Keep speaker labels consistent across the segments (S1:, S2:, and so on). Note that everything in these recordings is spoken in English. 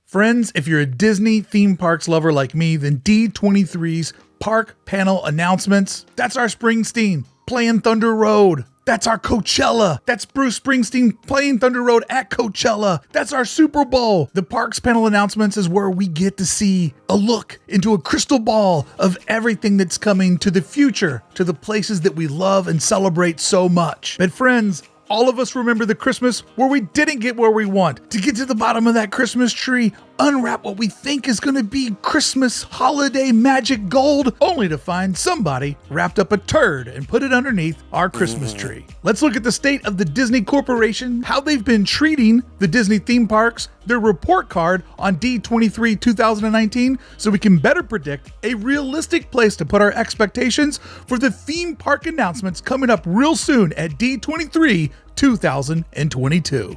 S1: Friends, if you're a Disney theme parks lover like me, then D23's park panel announcements, that's our Springsteen playing Thunder Road. That's our Coachella. That's Bruce Springsteen playing Thunder Road at Coachella. That's our Super Bowl. The parks panel announcements is where we get to see a look into a crystal ball of everything that's coming to the future, to the places that we love and celebrate so much. But friends, all of us remember the Christmas where we didn't get where we want. To get to the bottom of that Christmas tree, unwrap what we think is going to be Christmas holiday magic gold, only to find somebody wrapped up a turd and put it underneath our Christmas tree. Let's look at the state of the Disney Corporation, how they've been treating the Disney theme parks, their report card on D23 2019, so we can better predict a realistic place to put our expectations for the theme park announcements coming up real soon at D23 2022.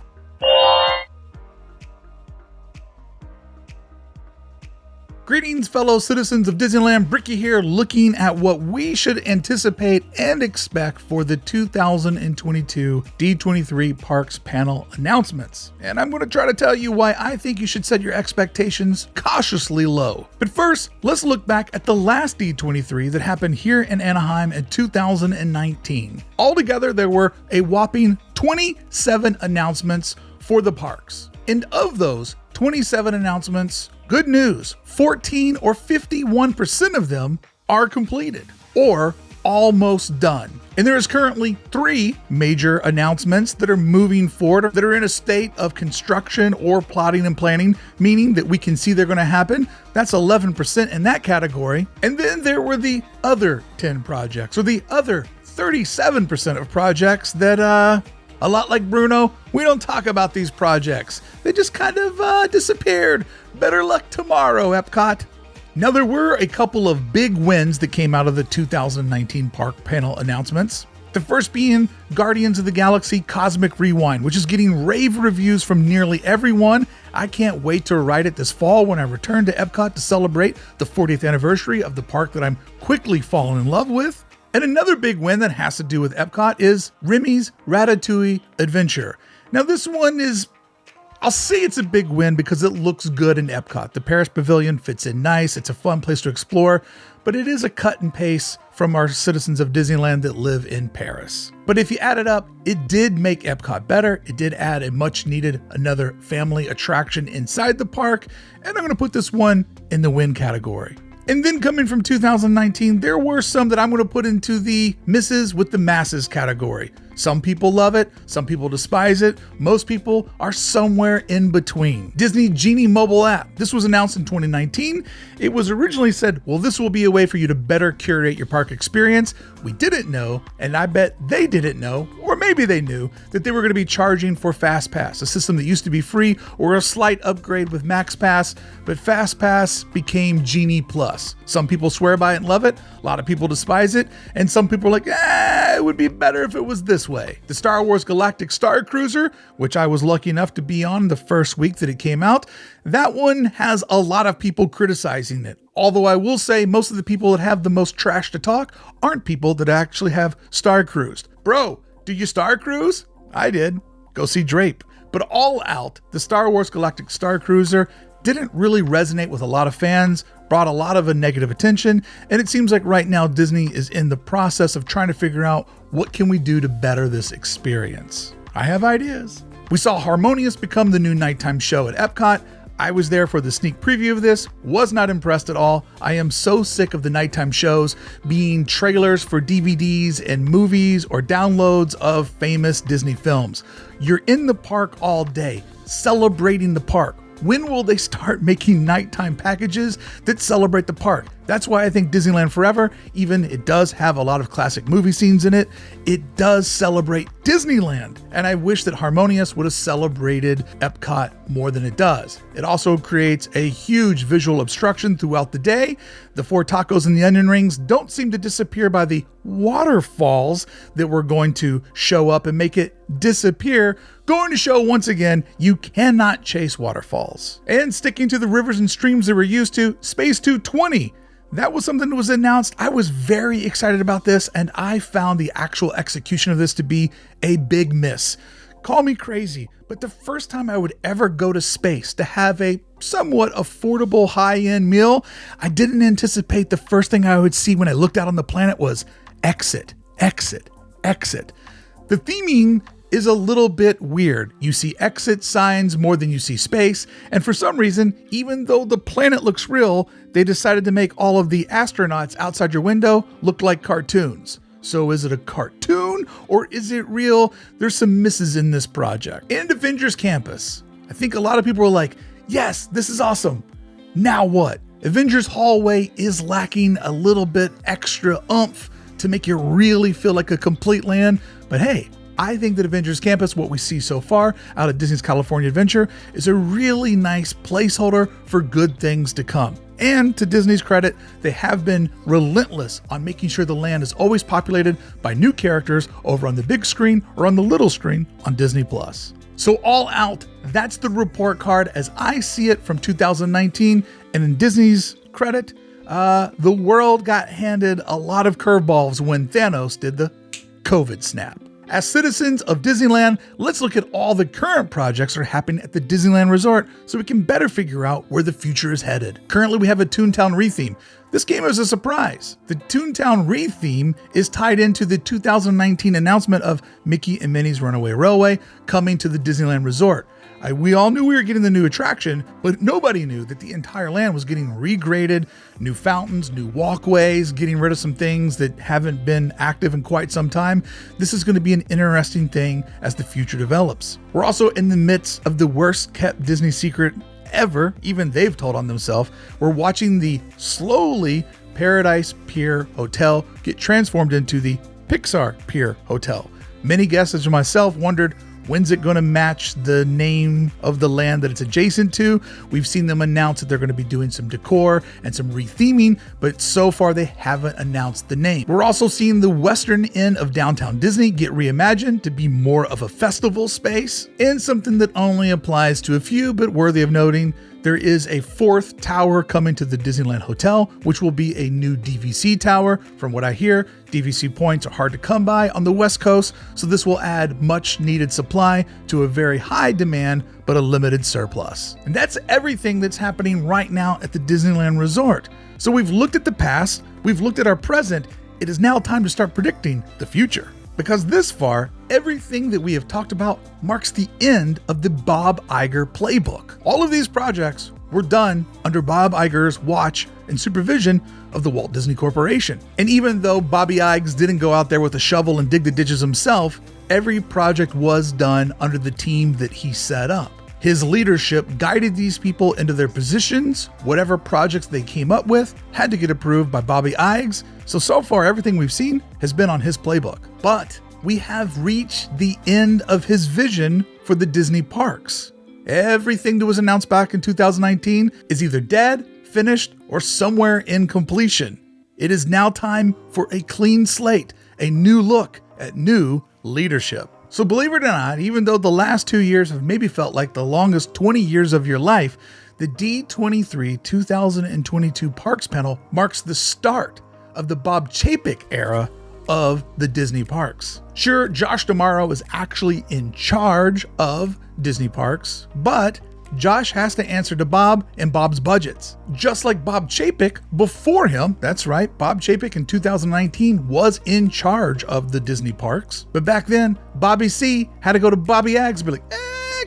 S1: Greetings, fellow citizens of Disneyland. Bricky here, looking at what we should anticipate and expect for the 2022 D23 Parks panel announcements. And I'm going to try to tell you why I think you should set your expectations cautiously low. But first, let's look back at the last D23 that happened here in Anaheim in 2019. Altogether, there were a whopping 27 announcements for the parks. And of those 27 announcements, good news, 14 or 51% of them are completed or almost done. And there is currently 3 major announcements that are moving forward, that are in a state of construction or plotting and planning, meaning that we can see they're going to happen. That's 11% in that category. And then there were the other 10 projects, or the other 37% of projects that, a lot like Bruno, we don't talk about these projects. They just kind of disappeared. Better luck tomorrow, Epcot. Now, there were a couple of big wins that came out of the 2019 park panel announcements. The first being Guardians of the Galaxy Cosmic Rewind, which is getting rave reviews from nearly everyone. I can't wait to ride it this fall when I return to Epcot to celebrate the 40th anniversary of the park that I'm quickly falling in love with. And another big win that has to do with Epcot is Remy's Ratatouille Adventure. Now, this one is, I'll say it's a big win because it looks good in Epcot. The Paris Pavilion fits in nice. It's a fun place to explore, but it is a cut and paste from our citizens of Disneyland that live in Paris. But if you add it up, it did make Epcot better. It did add a much needed another family attraction inside the park. And I'm going to put this one in the win category. And then coming from 2019, there were some that I'm going to put into the misses with the masses category. Some people love it, some people despise it, most people are somewhere in between. Disney Genie mobile app. This was announced in 2019. It was originally said, well, this will be a way for you to better curate your park experience. We didn't know, and I bet they didn't know, or maybe they knew, that they were going to be charging for FastPass, a system that used to be free or a slight upgrade with MaxPass, but FastPass became Genie Plus. Some people swear by it and love it, a lot of people despise it, and some people are like, it would be better if it was this way. The Star Wars Galactic Star Cruiser, which I was lucky enough to be on the first week that it came out, that one has a lot of people criticizing it. Although I will say most of the people that have the most trash to talk aren't people that actually have Star Cruised. Bro, do you Star Cruise? I did. Go see Drape. But all out, the Star Wars Galactic Star Cruiser didn't really resonate with a lot of fans, brought a lot of a negative attention, and it seems like right now Disney is in the process of trying to figure out what can we do to better this experience. I have ideas. We saw Harmonious become the new nighttime show at Epcot. I was there for the sneak preview of this, was not impressed at all. I am so sick of the nighttime shows being trailers for DVDs and movies or downloads of famous Disney films. You're in the park all day, celebrating the park. When will they start making nighttime packages that celebrate the park? That's why I think Disneyland Forever, even it does have a lot of classic movie scenes in it, it does celebrate Disneyland. And I wish that Harmonious would have celebrated Epcot more than it does. It also creates a huge visual obstruction throughout the day. The 4 tacos and the onion rings don't seem to disappear by the waterfalls that were going to show up and make it disappear. Going to show once again, you cannot chase waterfalls. And sticking to the rivers and streams that we're used to, Space 220. That was something that was announced. I was very excited about this, and I found the actual execution of this to be a big miss. Call me crazy, but the first time I would ever go to space to have a somewhat affordable high-end meal, I didn't anticipate the first thing I would see when I looked out on the planet was exit, exit, exit. The theming is a little bit weird. You see exit signs more than you see space, and for some reason, even though the planet looks real, they decided to make all of the astronauts outside your window look like cartoons. So is it a cartoon or is it real? There's some misses in this project. And Avengers Campus. I think a lot of people are like, yes, this is awesome. Now what? Avengers Hallway is lacking a little bit extra oomph to make you really feel like a complete land. But hey, I think that Avengers Campus, what we see so far out of Disney's California Adventure, is a really nice placeholder for good things to come. And to Disney's credit, they have been relentless on making sure the land is always populated by new characters over on the big screen or on the little screen on Disney+. So all out, that's the report card as I see it from 2019. And in Disney's credit, the world got handed a lot of curveballs when Thanos did the COVID snap. As citizens of Disneyland, let's look at all the current projects that are happening at the Disneyland Resort so we can better figure out where the future is headed. Currently, we have a Toontown retheme. This game is a surprise. The Toontown retheme is tied into the 2019 announcement of Mickey and Minnie's Runaway Railway coming to the Disneyland Resort. We all knew we were getting the new attraction, but nobody knew that the entire land was getting regraded, new fountains, new walkways, getting rid of some things that haven't been active in quite some time. This is going to be an interesting thing as the future develops. We're also in the midst of the worst kept Disney secret ever, even they've told on themselves. We're watching the slowly Paradise Pier Hotel get transformed into the Pixar Pier Hotel. Many guests, as myself, wondered, when's it going to match the name of the land that it's adjacent to? We've seen them announce that they're going to be doing some decor and some retheming, but so far they haven't announced the name. We're also seeing the western end of downtown Disney get reimagined to be more of a festival space, and something that only applies to a few, but worthy of noting, there is a fourth tower coming to the Disneyland Hotel, which will be a new DVC tower. From what I hear, DVC points are hard to come by on the West Coast, so this will add much needed supply to a very high demand, but a limited surplus. And that's everything that's happening right now at the Disneyland Resort. So we've looked at the past, we've looked at our present, it is now time to start predicting the future. Because this far, everything that we have talked about marks the end of the Bob Iger playbook. All of these projects were done under Bob Iger's watch and supervision of the Walt Disney Corporation. And even though Bobby Iges didn't go out there with a shovel and dig the ditches himself, every project was done under the team that he set up. His leadership guided these people into their positions. Whatever projects they came up with had to get approved by Bobby Iges. So far, everything we've seen has been on his playbook. But we have reached the end of his vision for the Disney parks. Everything that was announced back in 2019 is either dead, finished, or somewhere in completion. It is now time for a clean slate, a new look at new leadership. So believe it or not, even though the last 2 years have maybe felt like the longest 20 years of your life, the D23 2022 Parks Panel marks the start of the Bob Chapek era of the Disney parks. Sure, Josh D'Amaro is actually in charge of Disney parks, but Josh has to answer to Bob and Bob's budgets. Just like Bob Chapek before him, that's right, Bob Chapek in 2019 was in charge of the Disney parks. But back then, Bobby C had to go to Bobby Iges and be like,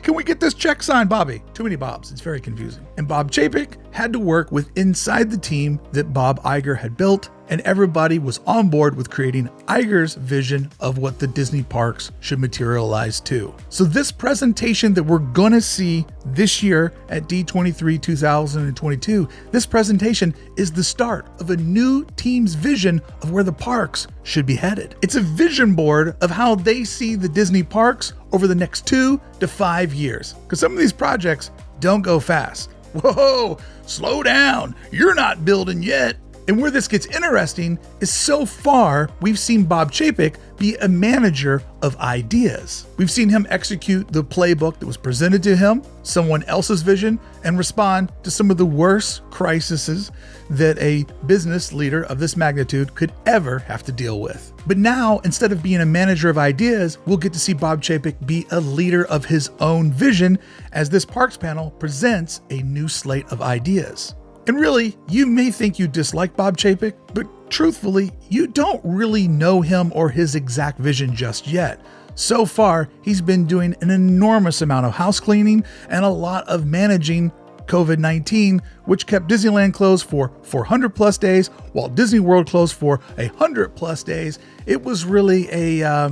S1: can we get this check signed, Bobby? Too many Bobs, it's very confusing. And Bob Chapek had to work with inside the team that Bob Iger had built, and everybody was on board with creating Iger's vision of what the Disney parks should materialize to. So this presentation that we're gonna see this year at D23 2022, this presentation is the start of a new team's vision of where the parks should be headed. It's a vision board of how they see the Disney parks over the next 2 to 5 years. Because some of these projects don't go fast. Whoa, slow down, you're not building yet. And where this gets interesting is so far, we've seen Bob Chapek be a manager of ideas. We've seen him execute the playbook that was presented to him, someone else's vision, and respond to some of the worst crises that a business leader of this magnitude could ever have to deal with. But now, instead of being a manager of ideas, we'll get to see Bob Chapek be a leader of his own vision as this Parks panel presents a new slate of ideas. And really, you may think you dislike Bob Chapek, but truthfully, you don't really know him or his exact vision just yet. So far, he's been doing an enormous amount of house cleaning and a lot of managing COVID-19, which kept Disneyland closed for 400 plus days, while Disney World closed for 100 plus days. It was really a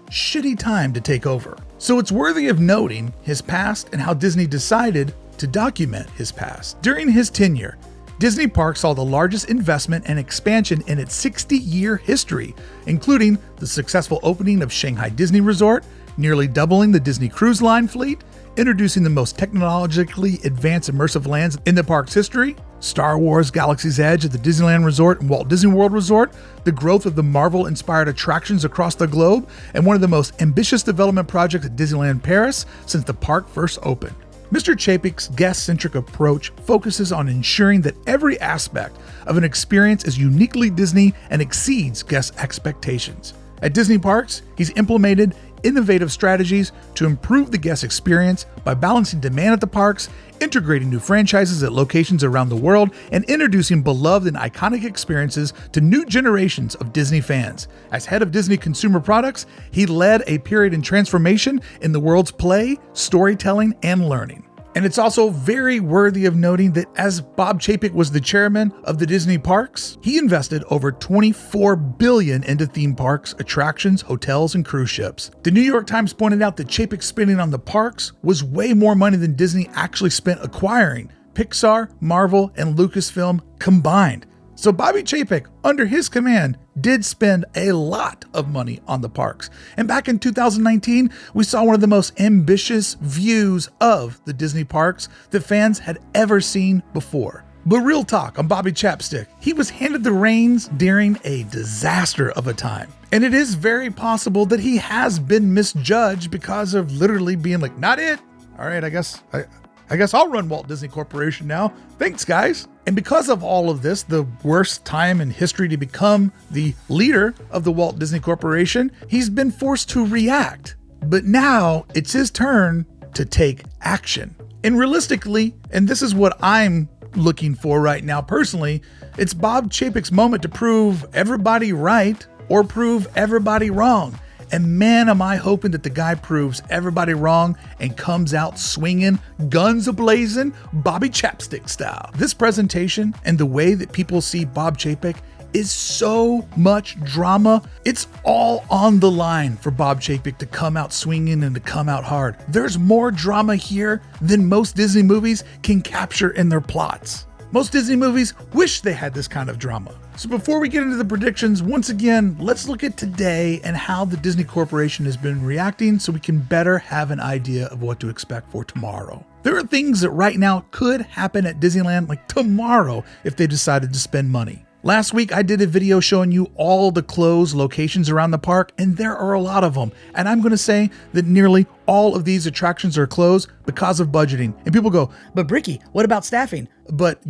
S1: shitty time to take over. So it's worthy of noting his past and how Disney decided to document his past. During his tenure, Disney Parks saw the largest investment and expansion in its 60-year history, including the successful opening of Shanghai Disney Resort, nearly doubling the Disney Cruise Line fleet, introducing the most technologically advanced immersive lands in the park's history, Star Wars Galaxy's Edge at the Disneyland Resort and Walt Disney World Resort, the growth of the Marvel-inspired attractions across the globe, and one of the most ambitious development projects at Disneyland Paris since the park first opened. Mr. Chapek's guest-centric approach focuses on ensuring that every aspect of an experience is uniquely Disney and exceeds guest expectations. At Disney Parks, he's implemented innovative strategies to improve the guest experience by balancing demand at the parks, integrating new franchises at locations around the world, and introducing beloved and iconic experiences to new generations of Disney fans. As head of Disney Consumer Products, he led a period in transformation in the world's play, storytelling, and learning. And it's also very worthy of noting that as Bob Chapek was the chairman of the Disney Parks, he invested over $24 billion into theme parks, attractions, hotels, and cruise ships. The New York Times pointed out that Chapek's spending on the parks was way more money than Disney actually spent acquiring Pixar, Marvel, and Lucasfilm combined. So Bobby Chapek, under his command, did spend a lot of money on the parks. And back in 2019, we saw one of the most ambitious views of the Disney parks that fans had ever seen before. But real talk on Bobby Chapstick, he was handed the reins during a disaster of a time. And it is very possible that he has been misjudged because of literally being like, not it. All right, I guess I'll run Walt Disney Corporation now. Thanks, guys. And because of all of this, the worst time in history to become the leader of the Walt Disney Corporation, he's been forced to react. But now it's his turn to take action. And realistically, and this is what I'm looking for right now personally, it's Bob Chapek's moment to prove everybody right or prove everybody wrong. And man, am I hoping that the guy proves everybody wrong and comes out swinging, guns a-blazing, Bobby Chapstick style. This presentation and the way that people see Bob Chapek is so much drama. It's all on the line for Bob Chapek to come out swinging and to come out hard. There's more drama here than most Disney movies can capture in their plots. Most Disney movies wish they had this kind of drama. So before we get into the predictions, once again, let's look at today and how the Disney Corporation has been reacting so we can better have an idea of what to expect for tomorrow. There are things that right now could happen at Disneyland like tomorrow if they decided to spend money. Last week, I did a video showing you all the closed locations around the park, and there are a lot of them. And I'm going to say that nearly all of these attractions are closed because of budgeting. And people go, but Bricky, what about staffing? But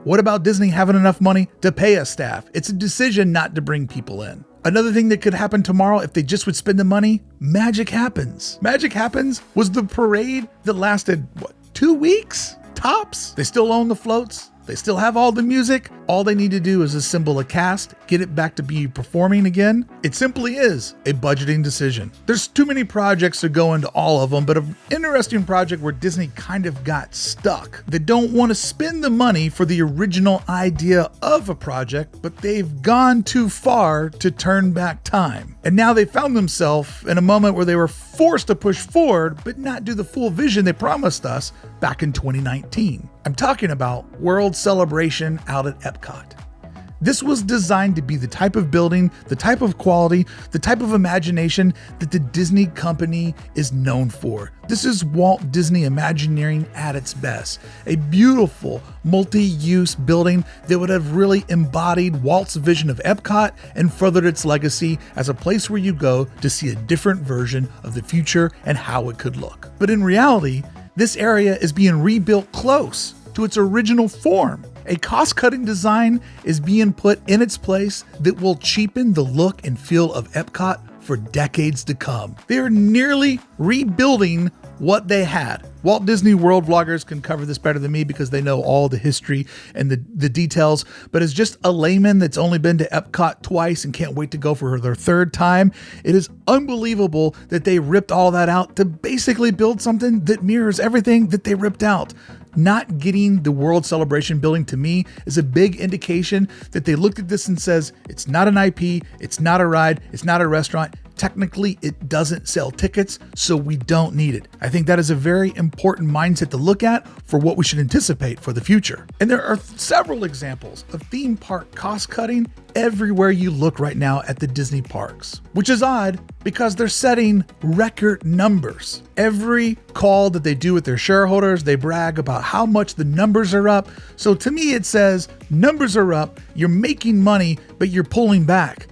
S1: what about Disney having enough money to pay a staff? It's a decision not to bring people in. Another thing that could happen tomorrow if they just would spend the money, Magic Happens. Magic Happens was the parade that lasted, 2 weeks? Tops? They still own the floats. They still have all the music. All they need to do is assemble a cast, get it back to be performing again. It simply is a budgeting decision. There's too many projects to go into all of them, but an interesting project where Disney kind of got stuck. They don't want to spend the money for the original idea of a project, but they've gone too far to turn back time. And now they found themselves in a moment where they were forced to push forward, but not do the full vision they promised us back in 2019. I'm talking about World Celebration out at Epcot. This was designed to be the type of building, the type of quality, the type of imagination that the Disney company is known for. This is Walt Disney Imagineering at its best. A beautiful, multi-use building that would have really embodied Walt's vision of Epcot and furthered its legacy as a place where you go to see a different version of the future and how it could look. But in reality, this area is being rebuilt close to its original form. A cost-cutting design is being put in its place that will cheapen the look and feel of Epcot for decades to come. They are nearly rebuilding what they had. Walt Disney World vloggers can cover this better than me because they know all the history and the details, but as just a layman that's only been to Epcot twice and can't wait to go for their third time, it is unbelievable that they ripped all that out to basically build something that mirrors everything that they ripped out. Not getting the World Celebration building to me is a big indication that they looked at this and says, it's not an IP, it's not a ride, it's not a restaurant. Technically, it doesn't sell tickets, so we don't need it. I think that is a very important mindset to look at for what we should anticipate for the future. And there are several examples of theme park cost cutting everywhere you look right now at the Disney parks, which is odd because they're setting record numbers. Every call that they do with their shareholders, they brag about how much the numbers are up. So to me, it says numbers are up, you're making money, but you're pulling back.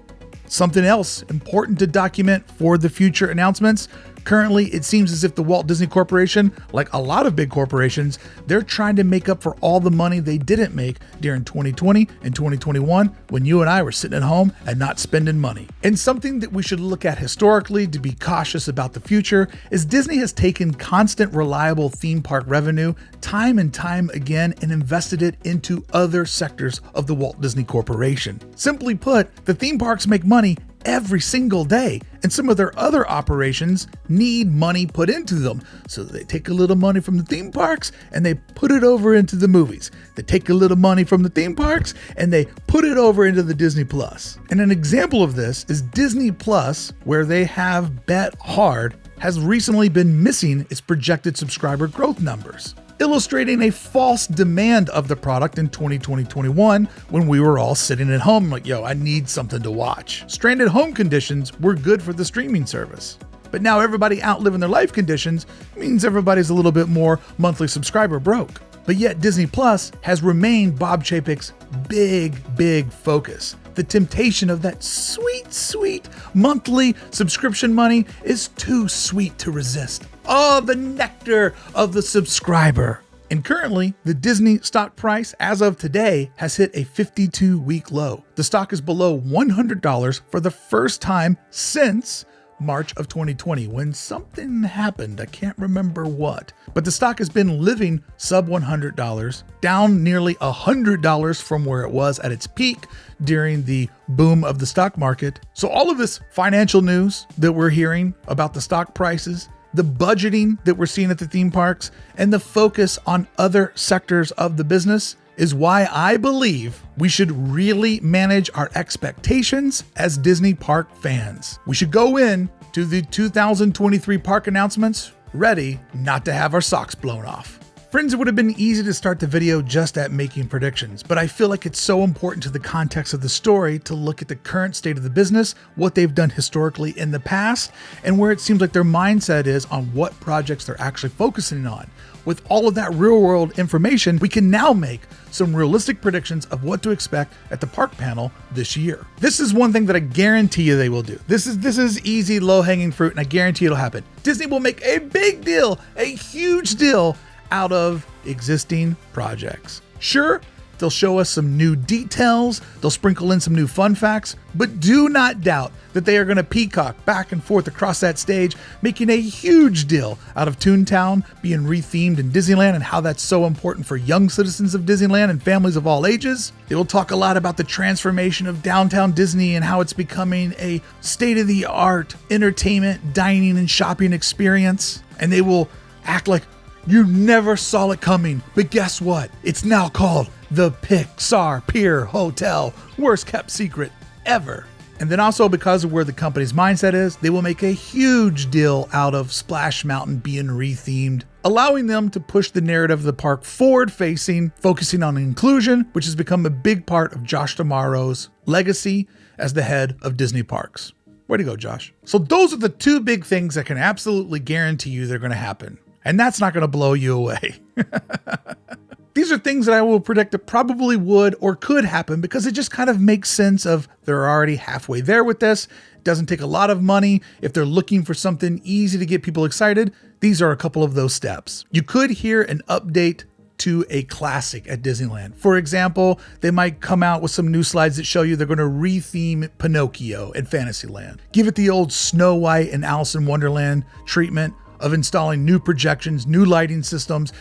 S1: Something else important to document for the future announcements. Currently, it seems as if the Walt Disney Corporation, like a lot of big corporations, they're trying to make up for all the money they didn't make during 2020 and 2021 when you and I were sitting at home and not spending money. And something that we should look at historically to be cautious about the future is Disney has taken constant, reliable theme park revenue time and time again and invested it into other sectors of the Walt Disney Corporation. Simply put, the theme parks make money every single day, and some of their other operations need money put into them. So they take a little money from the theme parks and they put it over into the movies. They take a little money from the theme parks and they put it over into the Disney Plus. And an example of this is Disney Plus, where they have bet hard, has recently been missing its projected subscriber growth numbers, illustrating a false demand of the product in 2020-21 when we were all sitting at home like, yo, I need something to watch. Stranded home conditions were good for the streaming service. But now everybody out living their life conditions means everybody's a little bit more monthly subscriber broke. But yet Disney Plus has remained Bob Chapek's big focus. The temptation of that sweet monthly subscription money is too sweet to resist. Oh, the nectar of the subscriber. And currently, the Disney stock price as of today has hit a 52-week low. The stock is below $100 for the first time since March of 2020, when something happened. I can't remember what. But the stock has been living sub $100, down nearly $100 from where it was at its peak during the boom of the stock market. So all of this financial news that we're hearing about the stock prices, the budgeting that we're seeing at the theme parks, and the focus on other sectors of the business is why I believe we should really manage our expectations as Disney park fans. We should go in to the 2023 park announcements ready not to have our socks blown off. Friends, it would have been easy to start the video just at making predictions, but I feel like it's so important to the context of the story to look at the current state of the business, what they've done historically in the past, and where it seems like their mindset is on what projects they're actually focusing on. With all of that real-world information, we can now make some realistic predictions of what to expect at the park panel this year. This is one thing that I guarantee you they will do. This is easy, low-hanging fruit, and I guarantee it'll happen. Disney will make a big deal, a huge deal, out of existing projects. Sure, they'll show us some new details, they'll sprinkle in some new fun facts, but do not doubt that they are going to peacock back and forth across that stage, making a huge deal out of Toontown being rethemed in Disneyland and how that's so important for young citizens of Disneyland and families of all ages. They will talk a lot about the transformation of downtown Disney and how it's becoming a state-of-the-art entertainment, dining, and shopping experience. And they will act like you never saw it coming, but guess what? It's now called the Pixar Pier Hotel, worst kept secret ever. And then also because of where the company's mindset is, they will make a huge deal out of Splash Mountain being rethemed, allowing them to push the narrative of the park forward facing, focusing on inclusion, which has become a big part of Josh D'Amaro's legacy as the head of Disney Parks. Way to go, Josh. So those are the two big things that can absolutely guarantee you they're going to happen. And that's not going to blow you away. These are things that I will predict that probably would or could happen because it just kind of makes sense of they're already halfway there with this. It doesn't take a lot of money. If they're looking for something easy to get people excited, these are a couple of those steps. You could hear an update to a classic at Disneyland. For example, they might come out with some new slides that show you they're going to retheme Pinocchio at Fantasyland. Give it the old Snow White and Alice in Wonderland treatment of installing new projections, new lighting systems,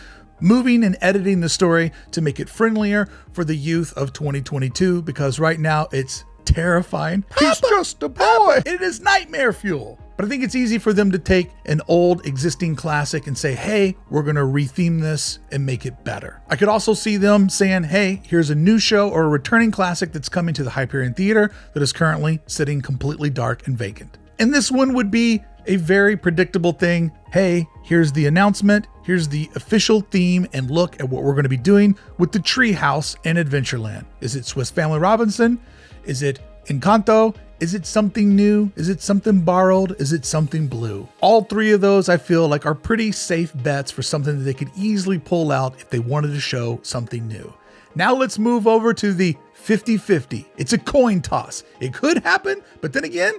S1: moving and editing the story to make it friendlier for the youth of 2022, because right now it's terrifying. He's just a boy. It is nightmare fuel. But I think it's easy for them to take an old existing classic and say, hey, we're going to retheme this and make it better. I could also see them saying, hey, here's a new show or a returning classic that's coming to the Hyperion Theater that is currently sitting completely dark and vacant. And this one would be a very predictable thing. Hey, here's the announcement. Here's the official theme and look at what we're going to be doing with the Treehouse and Adventureland. Is it Swiss Family Robinson? Is it Encanto? Is it something new? Is it something borrowed? Is it something blue? All three of those I feel like are pretty safe bets for something that they could easily pull out if they wanted to show something new. Now let's move over to the 50-50. It's a coin toss. It could happen, but then again,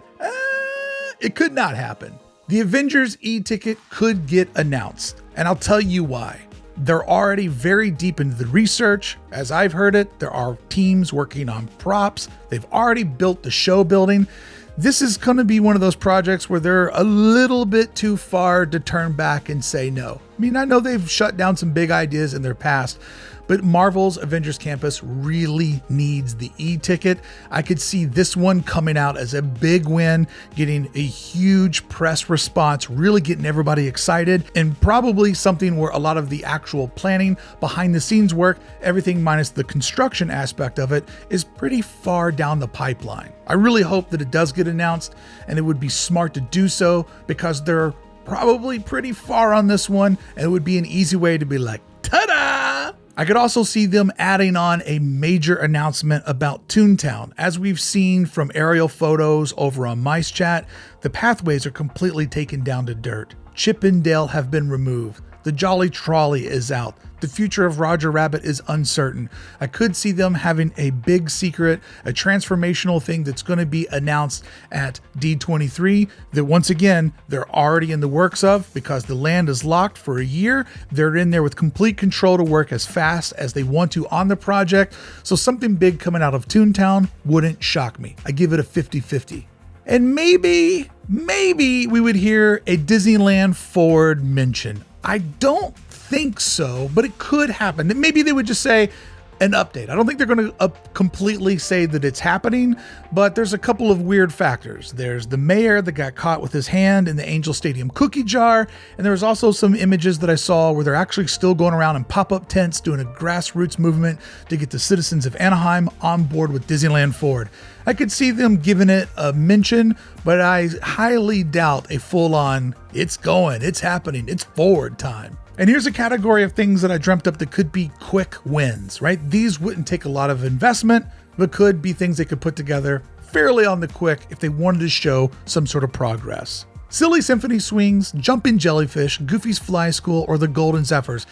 S1: it could not happen. The Avengers e-ticket could get announced, and I'll tell you why. They're already very deep into the research. As I've heard it, there are teams working on props. They've already built the show building. This is going to be one of those projects where they're a little bit too far to turn back and say no. I mean, I know they've shut down some big ideas in their past, but Marvel's Avengers Campus really needs the e-ticket. I could see this one coming out as a big win, getting a huge press response, really getting everybody excited, and probably something where a lot of the actual planning, behind the scenes work, everything minus the construction aspect of it, is pretty far down the pipeline. I really hope that it does get announced, and it would be smart to do so because they're probably pretty far on this one, and it would be an easy way to be like, ta-da! I could also see them adding on a major announcement about Toontown. As we've seen from aerial photos over on Mice Chat, the pathways are completely taken down to dirt. Chip and Dale have been removed. The Jolly Trolley is out. The future of Roger Rabbit is uncertain. I could see them having a big secret, a transformational thing that's going to be announced at D23 that once again, they're already in the works of because the land is locked for a year. They're in there with complete control to work as fast as they want to on the project. So something big coming out of Toontown wouldn't shock me. I give it a 50-50. And maybe we would hear a Disneyland Forward mention. I don't think so, but it could happen. Maybe they would just say an update. I don't think they're going to completely say that it's happening, but there's a couple of weird factors. There's the mayor that got caught with his hand in the Angel Stadium cookie jar, and there was also some images that I saw where they're actually still going around in pop-up tents doing a grassroots movement to get the citizens of Anaheim on board with Disneyland Forward. I could see them giving it a mention, but I highly doubt a full-on, it's going, it's happening, it's forward time. And here's a category of things that I dreamt up that could be quick wins, right? These wouldn't take a lot of investment, but could be things they could put together fairly on the quick if they wanted to show some sort of progress. Silly Symphony Swings, Jumpin' Jellyfish, Goofy's Fly School, or the Golden Zephyrs.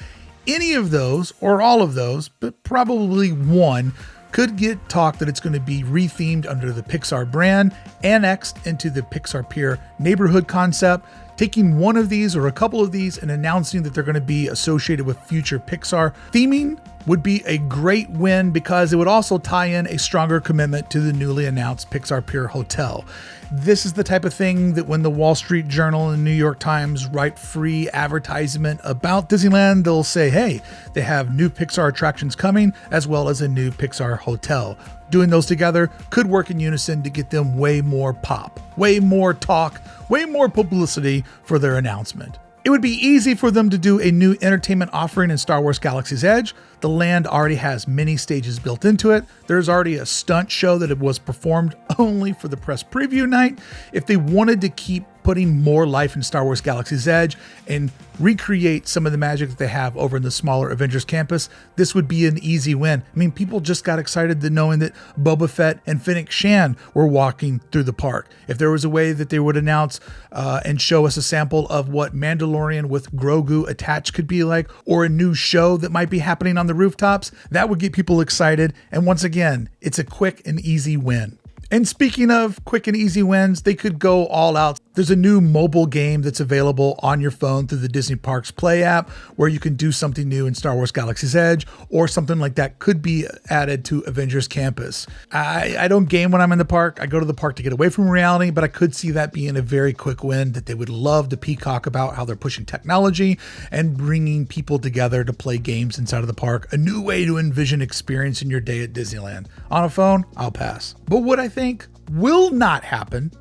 S1: Any of those, or all of those, but probably one, could get talk that it's going to be rethemed under the Pixar brand, annexed into the Pixar Pier neighborhood concept, taking one of these or a couple of these and announcing that they're going to be associated with future Pixar theming would be a great win because it would also tie in a stronger commitment to the newly announced Pixar Pier Hotel. This is the type of thing that when the Wall Street Journal and New York Times write free advertisement about Disneyland, they'll say, hey, they have new Pixar attractions coming as well as a new Pixar hotel. Doing those together could work in unison to get them way more pop, way more talk, way more publicity for their announcement. It would be easy for them to do a new entertainment offering in Star Wars Galaxy's Edge. The land already has many stages built into it. There's already a stunt show that it was performed only for the press preview night. If they wanted to keep putting more life in Star Wars Galaxy's Edge and recreate some of the magic that they have over in the smaller Avengers campus, this would be an easy win. I mean, people just got excited to knowing that Boba Fett and Fennec Shan were walking through the park. If there was a way that they would announce and show us a sample of what Mandalorian with Grogu attached could be like, or a new show that might be happening on the rooftops, that would get people excited. And once again, it's a quick and easy win. And speaking of quick and easy wins, they could go all out. There's a new mobile game that's available on your phone through the Disney Parks Play app where you can do something new in Star Wars Galaxy's Edge, or something like that could be added to Avengers Campus. I don't game when I'm in the park. I go to the park to get away from reality, but I could see that being a very quick win that they would love to peacock about how they're pushing technology and bringing people together to play games inside of the park. A new way to envision experiencing your day at Disneyland. On a phone, I'll pass. But what I think will not happen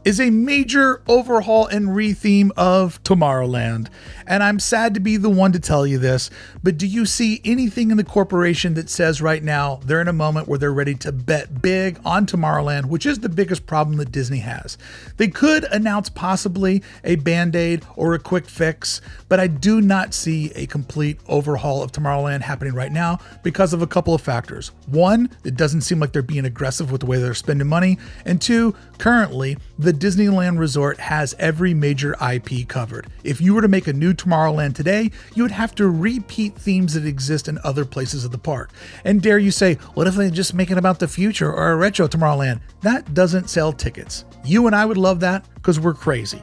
S1: is a major overhaul and retheme of Tomorrowland. And I'm sad to be the one to tell you this, but do you see anything in the corporation that says right now they're in a moment where they're ready to bet big on Tomorrowland, which is the biggest problem that Disney has? They could announce possibly a Band-Aid or a quick fix, but I do not see a complete overhaul of Tomorrowland happening right now because of a couple of factors. One, it doesn't seem like they're being aggressive with the way they're spending money. And two, currently, the Disneyland Resort has every major IP covered. If you were to make a new Tomorrowland today, you would have to repeat themes that exist in other places of the park. And dare you say, what if they just make it about the future or a retro Tomorrowland? That doesn't sell tickets. You and I would love that because we're crazy.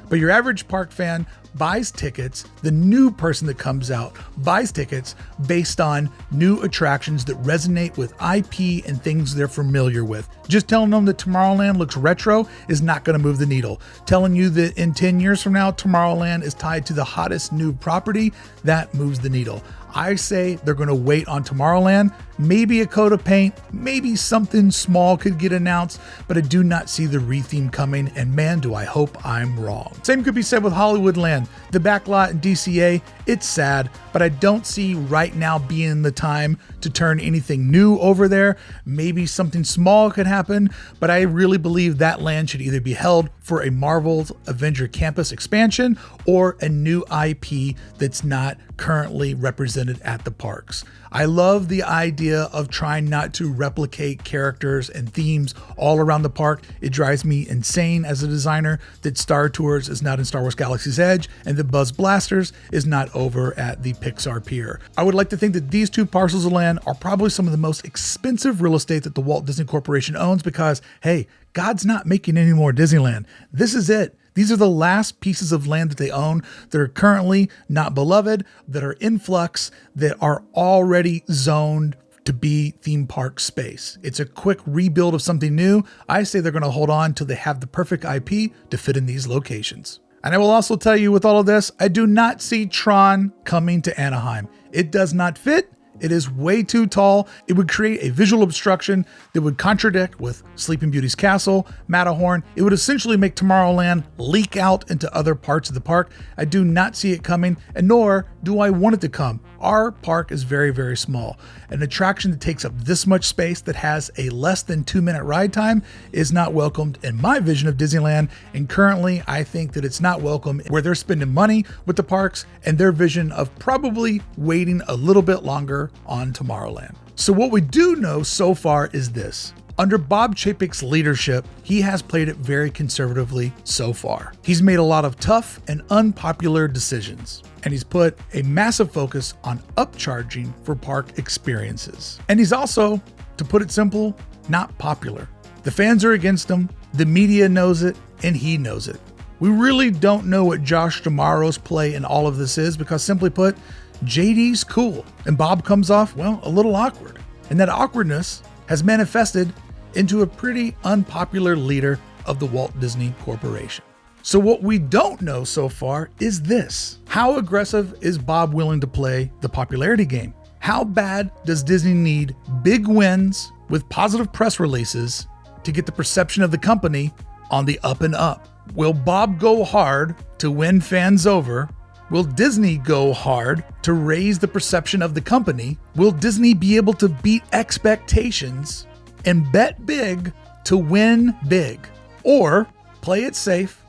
S1: But your average park fan buys tickets, the new person that comes out buys tickets based on new attractions that resonate with IP and things they're familiar with. Just telling them that Tomorrowland looks retro is not going to move the needle. Telling you that in 10 years from now, Tomorrowland is tied to the hottest new property, that moves the needle. I say they're going to wait on Tomorrowland. Maybe a coat of paint, maybe something small could get announced, but I do not see the retheme coming, and man, do I hope I'm wrong. Same could be said with Hollywoodland. The backlot in DCA, it's sad, but I don't see right now being the time to turn anything new over there. Maybe something small could happen, but I really believe that land should either be held for a Marvel's Avenger Campus expansion or a new IP that's not currently represented at the parks. I love the idea of trying not to replicate characters and themes all around the park. It drives me insane as a designer that Star Tours is not in Star Wars Galaxy's Edge and that Buzz Blasters is not over at the Pixar Pier. I would like to think that these two parcels of land are probably some of the most expensive real estate that the Walt Disney Corporation owns because, hey, God's not making any more Disneyland. This is it. These are the last pieces of land that they own that are currently not beloved, that are in flux, that are already zoned to be theme park space. It's a quick rebuild of something new. I say they're going to hold on till they have the perfect IP to fit in these locations. And I will also tell you with all of this, I do not see Tron coming to Anaheim. It does not fit. It is way too tall. It would create a visual obstruction that would contradict with Sleeping Beauty's castle, Matterhorn. It would essentially make Tomorrowland leak out into other parts of the park. I do not see it coming, and nor do I want it to come. Our park is very, very small. An attraction that takes up this much space that has a less than 2-minute ride time is not welcomed in my vision of Disneyland. And currently, I think that it's not welcome where they're spending money with the parks and their vision of probably waiting a little bit longer on Tomorrowland. So what we do know so far is this. Under Bob Chapek's leadership, he has played it very conservatively so far. He's made a lot of tough and unpopular decisions, and he's put a massive focus on upcharging for park experiences. And he's also, to put it simple, not popular. The fans are against him, the media knows it, and he knows it. We really don't know what Josh D'Amaro's play in all of this is because, simply put, JD's cool, and Bob comes off, well, a little awkward. And that awkwardness has manifested into a pretty unpopular leader of the Walt Disney Corporation. So what we don't know so far is this. How aggressive is Bob willing to play the popularity game? How bad does Disney need big wins with positive press releases to get the perception of the company on the up and up? Will Bob go hard to win fans over? Will Disney go hard to raise the perception of the company? Will Disney be able to beat expectations and bet big to win big? Or play it safe,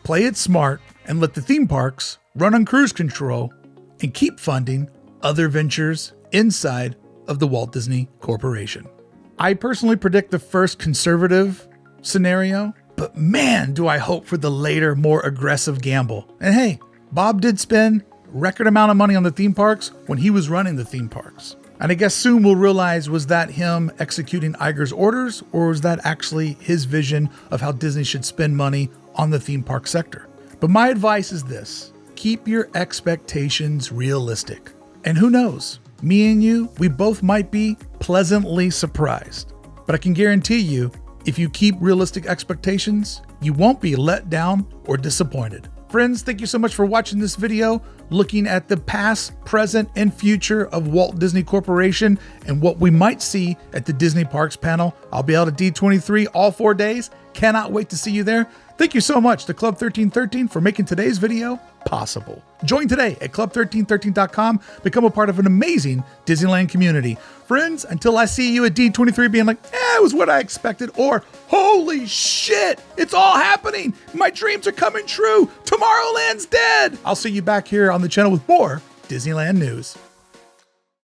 S1: play it smart, and let the theme parks run on cruise control and keep funding other ventures inside of the Walt Disney Corporation? I personally predict the first conservative scenario, but man, do I hope for the later, more aggressive gamble. And hey, Bob did spend a record amount of money on the theme parks when he was running the theme parks. And I guess soon we'll realize, was that him executing Iger's orders, or was that actually his vision of how Disney should spend money on the theme park sector? But my advice is this: keep your expectations realistic. And who knows, me and you, we both might be pleasantly surprised. But I can guarantee you, if you keep realistic expectations, you won't be let down or disappointed. Friends, thank you so much for watching this video, looking at the past, present, and future of Walt Disney Corporation and what we might see at the Disney Parks panel. I'll be out at D23 all 4 days. Cannot wait to see you there. Thank you so much to Club 1313 for making today's video possible. Join today at club1313.com. Become a part of an amazing Disneyland community. Friends, until I see you at D23 being like, it was what I expected, or holy shit, it's all happening. My dreams are coming true. Tomorrowland's dead. I'll see you back here on the channel with more Disneyland news.